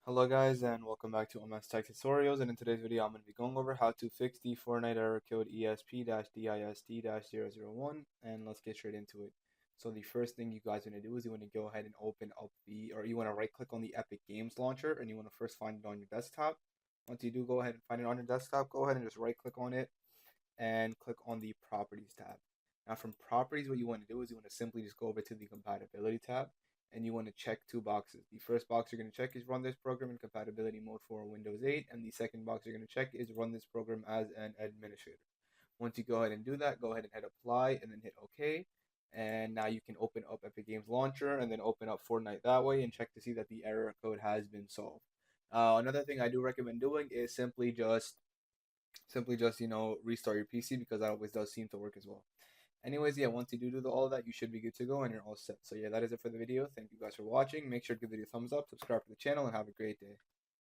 Hello guys and welcome back to MS Tech Tutorials, and in today's video I'm going to be going over how to fix the Fortnite error code ESP-DIST-001, and let's get straight into it. So the first thing you guys want to do is you want to go ahead and open up you want to right click on the Epic Games launcher, and you want to first find it on your desktop. Once you do go ahead and find it on your desktop, go ahead and just right click on it and click on the Properties tab. Now from Properties, what you want to do is you want to simply just go over to the Compatibility tab, and you want to check two boxes. The first box you're going to check is run this program in compatibility mode for Windows 8, and the second box you're going to check is run this program as an administrator. Once you go ahead and do that, go ahead and hit apply and then hit OK. And now you can open up Epic Games Launcher and then open up Fortnite that way and check to see that the error code has been solved. Another thing I do recommend doing is simply just restart your PC, because that always does seem to work as well. Anyways, yeah, once you do all of that, you should be good to go and you're all set. So yeah, that is it for the video. Thank you guys for watching. Make sure to give the video a thumbs up, subscribe to the channel, and have a great day.